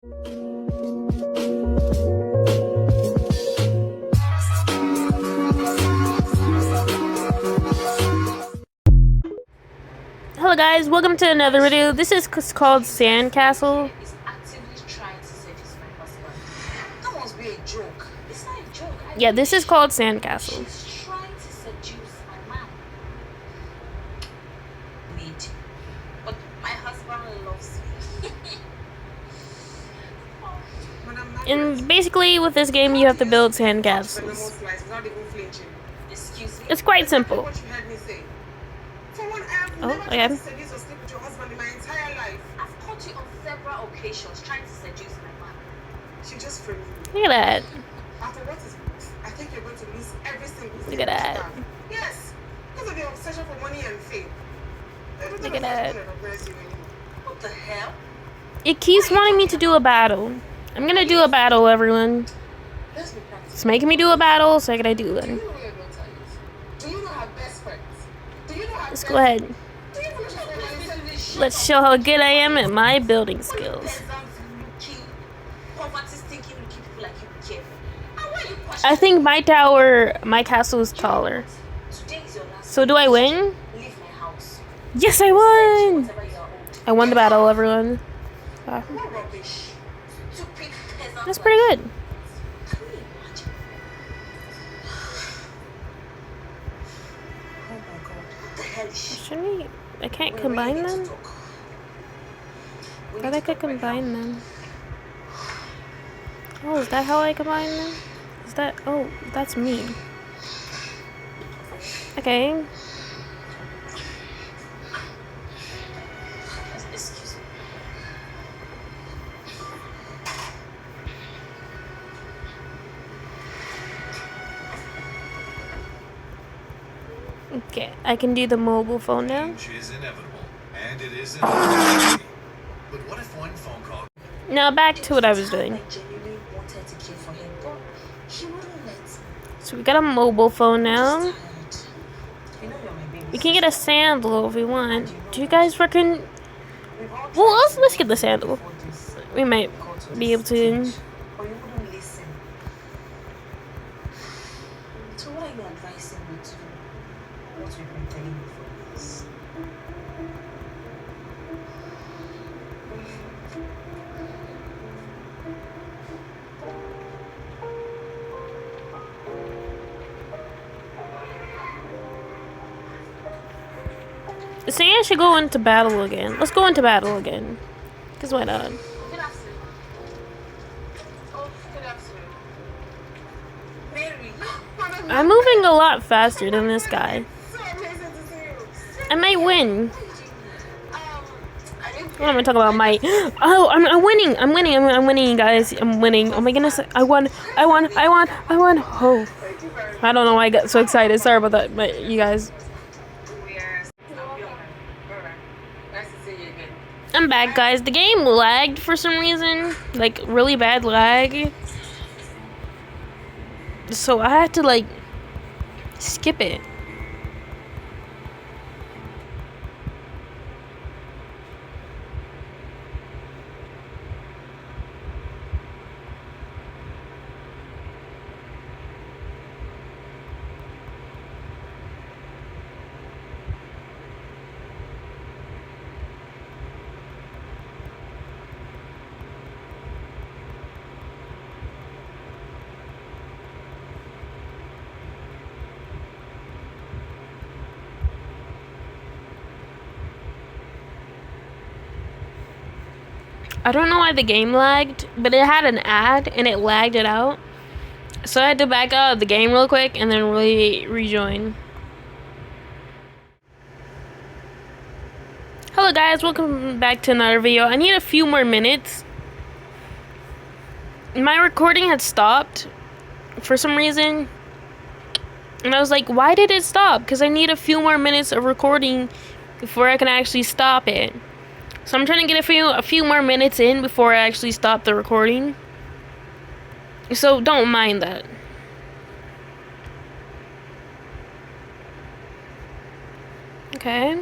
Hello guys, welcome to another video. This is called Sandcastle. Is actively trying to seduce my husband. That must be a joke. It's not a joke. Yeah, this is called Sandcastle. She's trying to seduce my man. Need. But my husband loves me. And basically with this game you have to build sandcastles. Excuse me. It's quite simple. Oh, okay. I've caught you on several occasions trying to seduce my man. She just framed me. Look at that. After what is I think you're going to lose every single thing. Look at that. Yes, because of your obsession for money and fame. Look at that. What the hell? It keeps wanting me to do a battle. I'm gonna do a battle, everyone. Let's be practical. It's making me do a battle, so I gotta do Do it. you know where your daughter is? Do you know her best friends? Do you know her Let's best go ahead. Do you know her best Let's show how good I am at my building skills. I think my castle is taller. So do I win? Yes, I won! I won the battle, everyone. That's pretty good. Shouldn't we? I can't combine them? I thought I could combine them. Oh, is that how I combine them? Is that? Oh, that's me. Okay. Excuse me. Okay, I can do the mobile phone now. Change is inevitable, and it is inevitable. But what if one phone call? Now back to what I was doing. I genuinely wanted to care for him, but he wouldn't let me. So we got a mobile phone now. You know you're my baby. We can get a sandal if we want. Do you guys reckon? Well, let's get the sandal. We might be able to. Or you wouldn't listen. So what are you advising me to do? What we've been telling you for years. Say I should go into battle again. Let's go into battle again. Cause why not? Good afternoon. Oh, good afternoon. Mary. I'm moving a lot faster than this guy. So amazing to see you. I might win. I didn't What am I talking about? Might? Oh, I'm winning. I'm winning. I'm winning, you guys. I'm winning. Oh my goodness! I won. Oh, I don't know why I got so excited. Sorry about that, but you guys. Nice to see you again. I'm back, guys. The game lagged for some reason, like really bad lag. So I had to like skip it. I don't know why the game lagged, but it had an ad and it lagged it out. So I had to back out of the game real quick and then rejoin. Hello guys, welcome back to another video. I need a few more minutes. My recording had stopped for some reason. And I was like, why did it stop? Because I need a few more minutes of recording before I can actually stop it. So I'm trying to get a few more minutes in before I actually stop the recording. So don't mind that. Okay.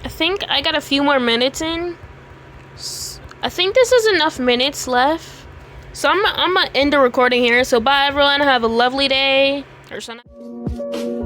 I think I got a few more minutes in. I think this is enough minutes left. So I'm gonna end the recording here. So bye everyone. Have a lovely day. Or something.